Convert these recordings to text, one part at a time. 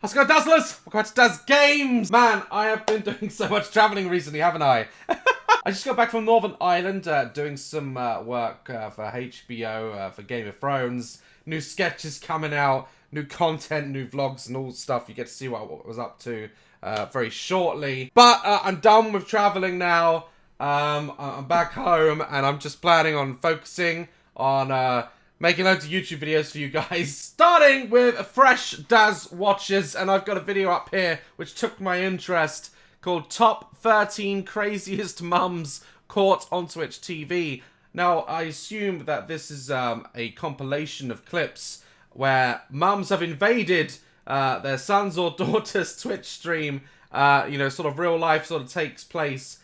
How's it going, Dazzlers? Welcome to Daz Games! Man, I have been doing so much travelling recently, haven't I? I just got back from Northern Ireland, doing some work for HBO, for Game of Thrones. New sketches coming out, new content, new vlogs and all stuff. You get to see what I was up to very shortly. But I'm done with travelling now. I'm back home and I'm just planning on focusing on making loads of YouTube videos for you guys. Starting with fresh Daz watches, and I've got a video up here which took my interest called Top 13 Craziest Mums Caught on Twitch TV. Now, I assume that this is a compilation of clips where mums have invaded their son's or daughter's Twitch stream. You know, sort of real life sort of takes place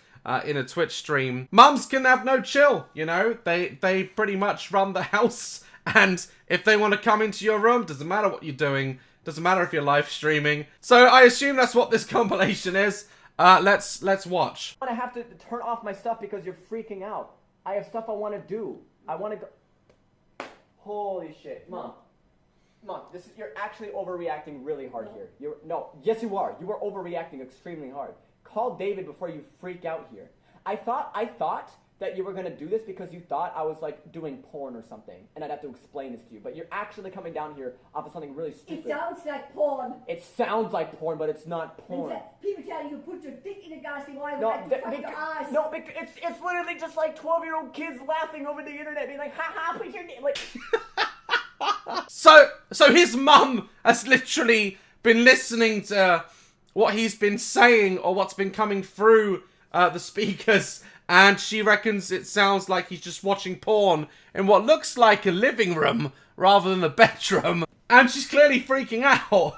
in a Twitch stream. Mums can have no chill, you know. They pretty much run the house, and if they want to come into your room, doesn't matter what you're doing, doesn't matter if you're live streaming. So I assume that's what this compilation is. Let's watch. I have to turn off my stuff because you're freaking out. I have stuff I want to do. I want to go. Holy shit, Mom, this is, you're actually overreacting really hard here. Yes you are. You are overreacting extremely hard. Call David before you freak out here. I thought that you were gonna do this because you thought I was like doing porn or something, and I'd have to explain this to you. But you're actually coming down here off of something really stupid. It sounds like porn. It sounds like porn, but it's not porn. People tell you to put your dick in a gassy wire No, to fuck your eyes. No, it's literally just like 12-year-old kids laughing over the internet, being like, "Ha put your dick." Like. So his mum has literally been listening to what he's been saying or what's been coming through the speakers, and she reckons it sounds like he's just watching porn in what looks like a living room rather than a bedroom, and she's clearly freaking out.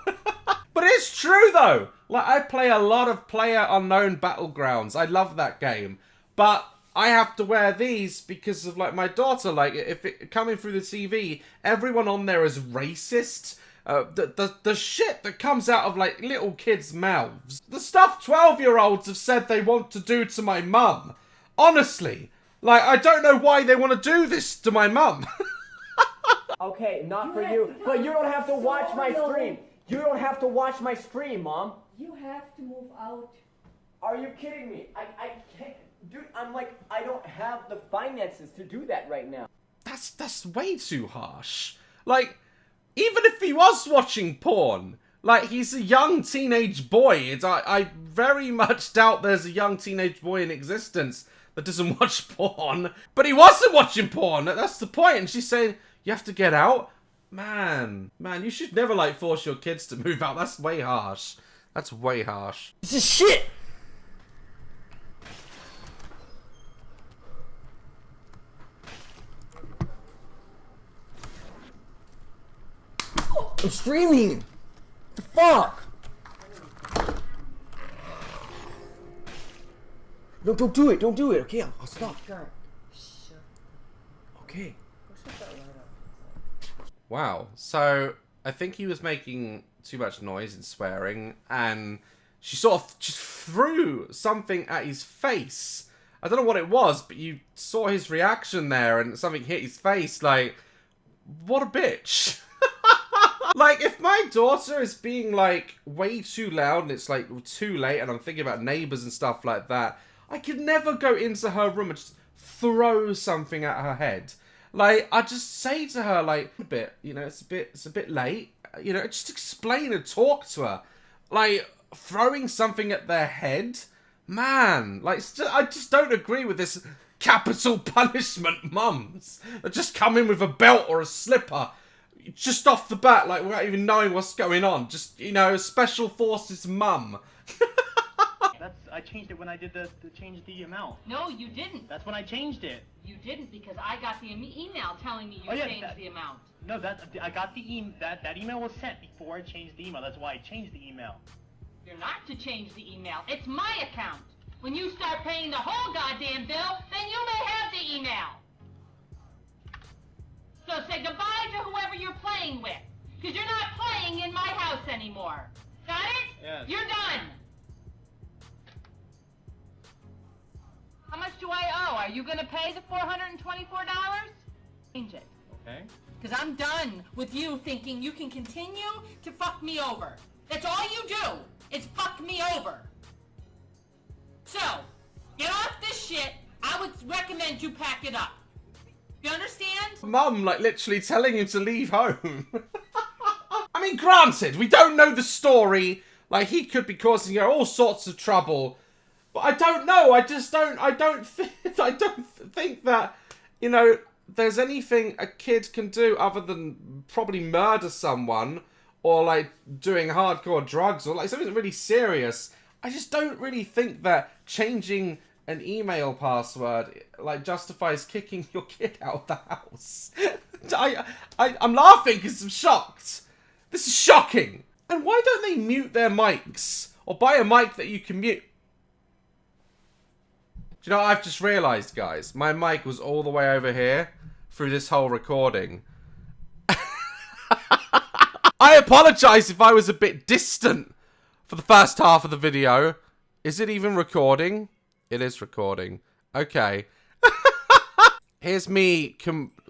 But it's true though. Like, I play a lot of PlayerUnknown Battlegrounds. I love that game, but I have to wear these because of like my daughter. Like, if it coming through the TV, everyone on there is racist. The shit that comes out of like little kids' mouths, the stuff 12-year-olds have said they want to do to my mum. Honestly, like, I don't know why they want to do this to my mum. Okay, not for you, but you don't have to watch my stream. You don't have to watch my stream, Mom. You have to move out. Are you kidding me? I can't, dude. I'm like, I don't have the finances to do that right now. That's way too harsh. Like, even if he was watching porn, like, he's a young teenage boy. I very much doubt there's a young teenage boy in existence that doesn't watch porn. But he wasn't watching porn. That's the point. And she's saying, you have to get out? Man, you should never, like, force your kids to move out. That's way harsh. That's way harsh. This is shit! I'm streaming! What the fuck? No, don't do it, okay? I'll stop. Okay. Wow. So, I think he was making too much noise and swearing, and she sort of just threw something at his face. I don't know what it was, but you saw his reaction there, and something hit his face. Like, what a bitch. Like, if my daughter is being, like, way too loud and it's, like, too late and I'm thinking about neighbours and stuff like that, I could never go into her room and just throw something at her head. Like, I just say to her, like, a bit, you know, it's a bit late. You know, just explain and talk to her. Like, throwing something at their head? Man, like, I just don't agree with this capital punishment mums that just come in with a belt or a slipper just off the bat, like, without even knowing what's going on. Just, you know, special forces mum. I changed it when I did change the amount. No, you didn't. That's when I changed it. You didn't, because I got the email telling me you changed the amount. No, I got the that email was sent before I changed the email. That's why I changed the email. You're not to change the email. It's my account. When you start paying the whole goddamn bill, then you may have the email. So say goodbye to whoever you're playing with, because you're not playing in my house anymore. Got it? Yes. You're done. How much do I owe? Are you going to pay the $424? Change it. Okay. Because I'm done with you thinking you can continue to fuck me over. That's all you do, is fuck me over. So, get off this shit. I would recommend you pack it up. You understand? Mum, like, literally telling him to leave home. I mean, granted, we don't know the story. Like, he could be causing her all sorts of trouble. But I don't know. I don't think that, you know, there's anything a kid can do other than probably murder someone or, like, doing hardcore drugs or, like, something really serious. I just don't really think that changing an email password, like, justifies kicking your kid out of the house. I'm laughing because I'm shocked. This is shocking. And why don't they mute their mics? Or buy a mic that you can mute? Do you know what I've just realised, guys? My mic was all the way over here through this whole recording. I apologise if I was a bit distant for the first half of the video. Is it even recording? It is recording. Okay. Here's me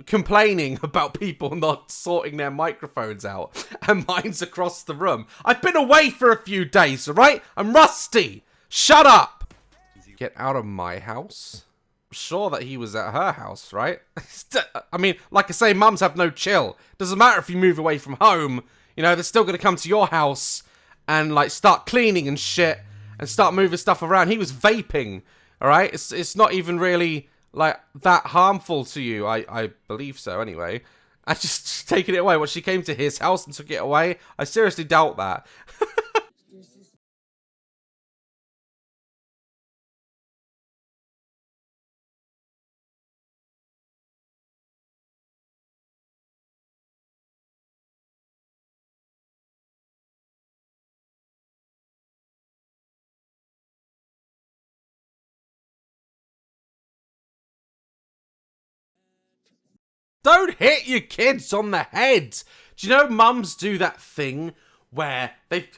complaining about people not sorting their microphones out. And mine's across the room. I've been away for a few days, alright? I'm rusty. Shut up. Get out of my house? I'm sure that he was at her house, right? I mean, like I say, mums have no chill. Doesn't matter if you move away from home. You know, they're still going to come to your house and, like, start cleaning and shit. And start moving stuff around. He was vaping, alright? It's not even really, like, that harmful to you. I believe so, anyway. I just taken it away. What, she came to his house and took it away? I seriously doubt that. Don't hit your kids on the head. Do you know mums do that thing where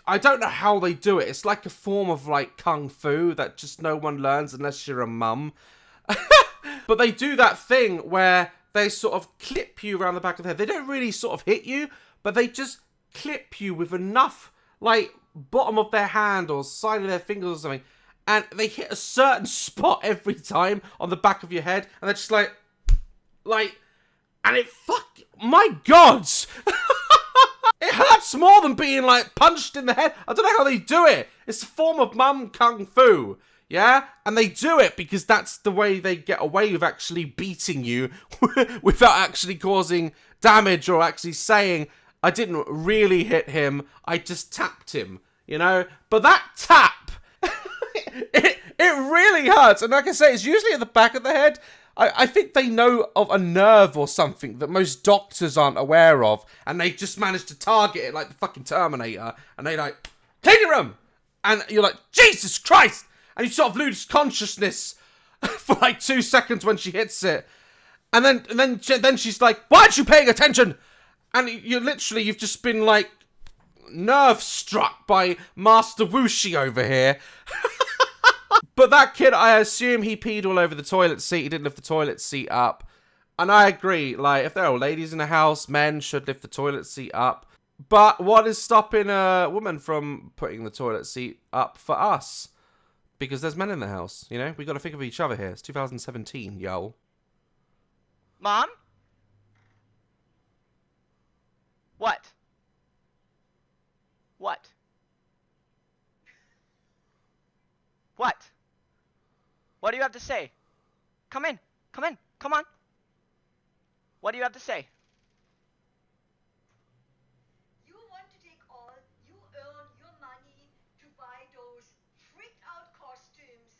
I don't know how they do it. It's like a form of, like, kung fu that just no one learns unless you're a mum. But they do that thing where they sort of clip you around the back of the head. They don't really sort of hit you, but they just clip you with enough, like, bottom of their hand or side of their fingers or something. And they hit a certain spot every time on the back of your head. And they're just like... And it my God! It hurts more than being, like, punched in the head. I don't know how they do it. It's a form of mum kung fu, yeah? And they do it because that's the way they get away with actually beating you without actually causing damage or actually saying, I didn't really hit him, I just tapped him, you know? But that tap, it really hurts. And like I say, it's usually at the back of the head. I think they know of a nerve or something that most doctors aren't aware of, and they just manage to target it like the fucking Terminator, and they like, clean room! And you're like, Jesus Christ! And you sort of lose consciousness for like 2 seconds when she hits it. And then she's like, why aren't you paying attention? And you've just been like, nerve struck by Master Wuxi over here. But that kid, I assume he peed all over the toilet seat. He didn't lift the toilet seat up. And I agree, like, if there are ladies in the house, men should lift the toilet seat up. But what is stopping a woman from putting the toilet seat up for us? Because there's men in the house, you know? We got to think of each other here. It's 2017, yo. Mom? What? What? What? What do you have to say? Come in. Come in. Come on. What do you have to say? You want to take all, you earn your money to buy those freaked out costumes.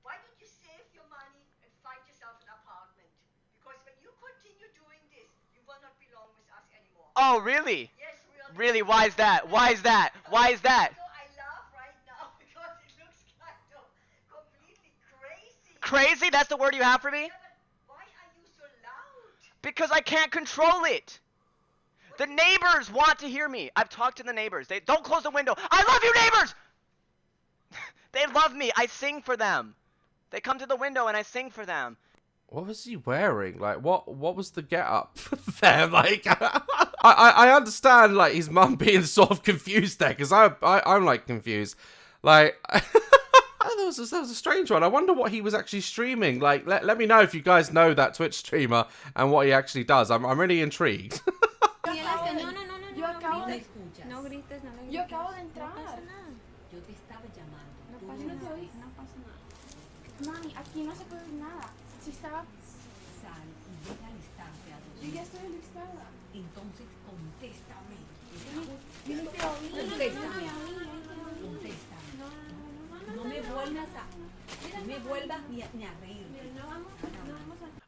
Why don't you save your money and find yourself an apartment? Because when you continue doing this, you will not belong with us anymore. Oh, really? Yes, really. Really? Why is that? Why is that? Why is that? So I laugh right now because it looks kind of completely crazy. Crazy? That's the word you have for me? Yeah, but why are you so loud? Because I can't control it. The neighbors want to hear me. I've talked to the neighbors. They don't close the window. I love you, neighbors! They love me. I sing for them. They come to the window and I sing for them. What was he wearing? Like, what was the get-up there? Like, I understand like his mum being sort of confused there, because I'm like confused. Like that was a strange one. I wonder what he was actually streaming. Like let me know if you guys know that Twitch streamer and what he actually does. I'm really intrigued. No, grites, no le Yo acabo de entrar. No pasa nada. Yo te estaba llamando. No Tú pasa no nada. ves. No pasa nada. Mami, aquí no se puede ver nada. Si estaba... Sal y llega al instante a Yo ya estoy listada. Entonces contéstame. Yo no te oí. Contéstame. Contéstame. No me vuelvas a... No me vuelvas ni a reírme.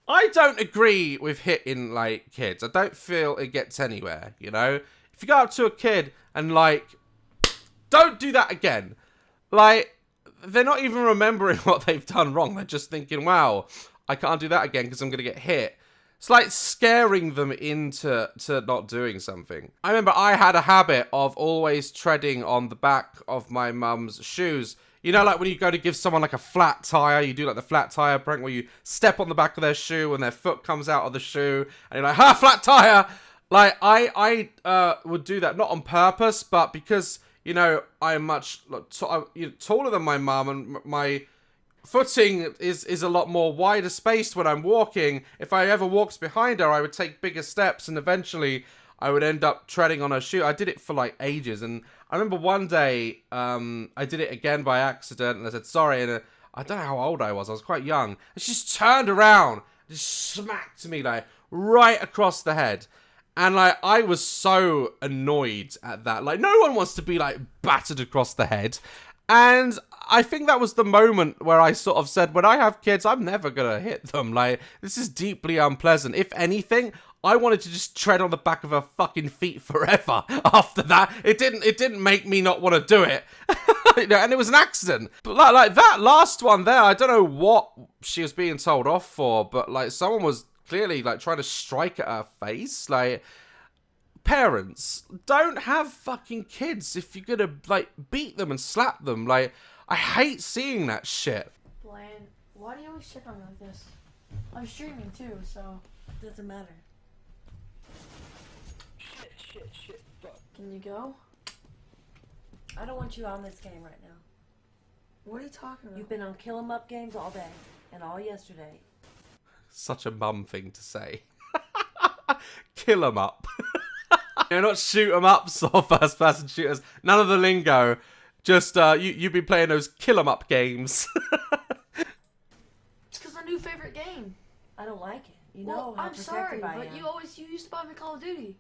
I don't agree with hitting like kids. I don't feel it gets anywhere, you know? If you go up to a kid and like, don't do that again. Like, they're not even remembering what they've done wrong. They're just thinking, wow, I can't do that again because I'm going to get hit. It's like scaring them into not doing something. I remember I had a habit of always treading on the back of my mum's shoes. You know, like when you go to give someone like a flat tire, you do like the flat tire prank where you step on the back of their shoe and their foot comes out of the shoe and you're like, ha, flat tire! Like, I would do that, not on purpose, but because, you know, I'm much taller than my mum and my footing is a lot more wider spaced when I'm walking. If I ever walked behind her, I would take bigger steps and eventually I would end up treading on her shoe. I did it for like ages, and I remember one day I did it again by accident and I said sorry, and I don't know how old I was quite young, and she just turned around and just smacked me like right across the head. And like I was so annoyed at that. Like no one wants to be like battered across the head. And I think that was the moment where I sort of said, when I have kids, I'm never gonna hit them. Like, this is deeply unpleasant. If anything, I wanted to just tread on the back of her fucking feet forever after that. It didn't make me not want to do it. You know, and it was an accident. But like that last one there, I don't know what she was being told off for, but like someone was clearly like trying to strike at her face. Like, parents, don't have fucking kids if you're gonna like beat them and slap them. Like, I hate seeing that shit. Blaine, why do you always check on me like this? I'm streaming too, so it doesn't matter. Shit, fuck. Can you go? I don't want you on this game right now. What are you talking about? You've been on kill 'em up games all day and all yesterday. Such a mum thing to say. Kill 'em up. You're not shoot 'em ups or first person shooters. None of the lingo. Just you've been playing those kill 'em up games. It's because my new favorite game. I don't like it. You Well, know how I'm sorry, protective I but am. you used to buy me Call of Duty.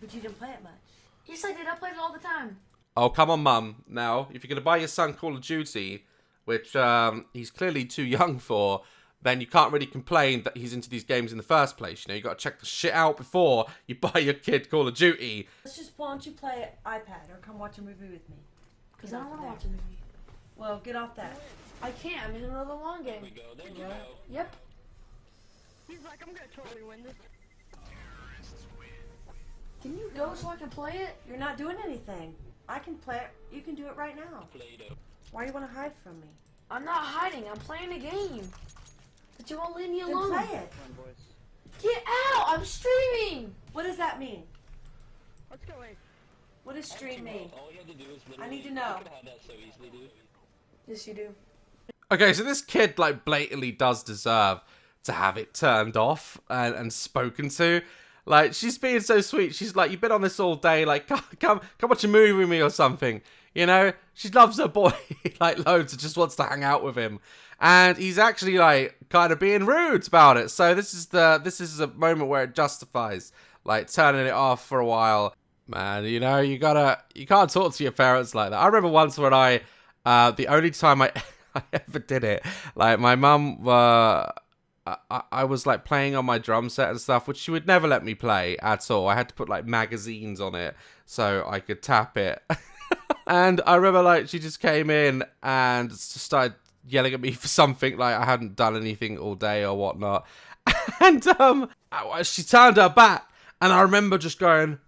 But you didn't play it much. Yes, I did. I played it all the time. Oh, come on, mum. Now, if you're going to buy your son Call of Duty, which he's clearly too young for, then you can't really complain that he's into these games in the first place. You know, you got to check the shit out before you buy your kid Call of Duty. Let's just, why don't you play iPad or come watch a movie with me? Because I don't want to watch a movie. Well, get off that. I can't. I'm in the middle of the long game. There you go. Yep. He's like, I'm gonna totally win this. Can you go so I can play it? You're not doing anything. I can play it. You can do it right now. Why do you want to hide from me? I'm not hiding. I'm playing a game. But you won't leave me Then alone. play it. Get out! I'm streaming! What does that mean? Let's go in. What does stream mean? All you have to do is I need to know. You can have that so easily, dude. Yes, you do. Okay, so this kid, like, blatantly does deserve to have it turned off and spoken to. Like, she's being so sweet. She's like, you've been on this all day. Like, come watch a movie with me or something. You know? She loves her boy, like, loads and just wants to hang out with him. And he's actually, like, kind of being rude about it. So this is a moment where it justifies, like, turning it off for a while. Man, you know, you can't talk to your parents like that. I remember once when the only time I ever did it, like, my mum, I was like playing on my drum set and stuff, which she would never let me play at all. I had to put like magazines on it so I could tap it. And I remember like she just came in and started yelling at me for something, like I hadn't done anything all day or whatnot. And she turned her back, and I remember just going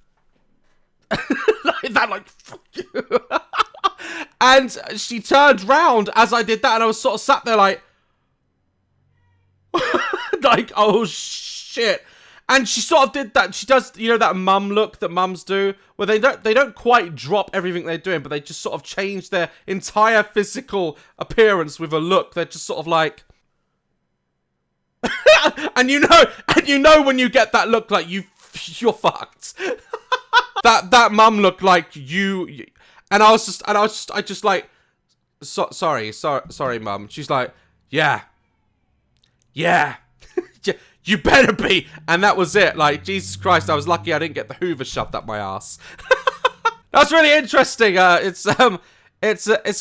like that, like, fuck you. And she turned round as I did that, and I was sort of sat there like like, oh shit. And she sort of did that. She does, you know, that mum look that mums do, where they don't quite drop everything they're doing, but they just sort of change their entire physical appearance with a look. They're just sort of like, and you know when you get that look, like you're fucked. that mum looked like you, and I just like, sorry, mum. She's like, yeah. You better be. And that was it. Like, Jesus Christ, I was lucky I didn't get the Hoover shoved up my ass. That's really interesting. It's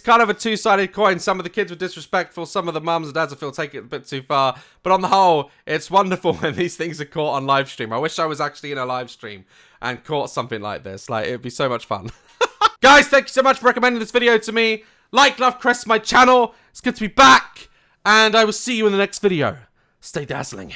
kind of a two-sided coin. Some of the kids were disrespectful. Some of the mums and dads, I feel, take it a bit too far. But on the whole, it's wonderful when these things are caught on live stream. I wish I was actually in a live stream and caught something like this. Like, it'd be so much fun. Guys, thank you so much for recommending this video to me. Like, love, crest my channel. It's good to be back. And I will see you in the next video. Stay dazzling.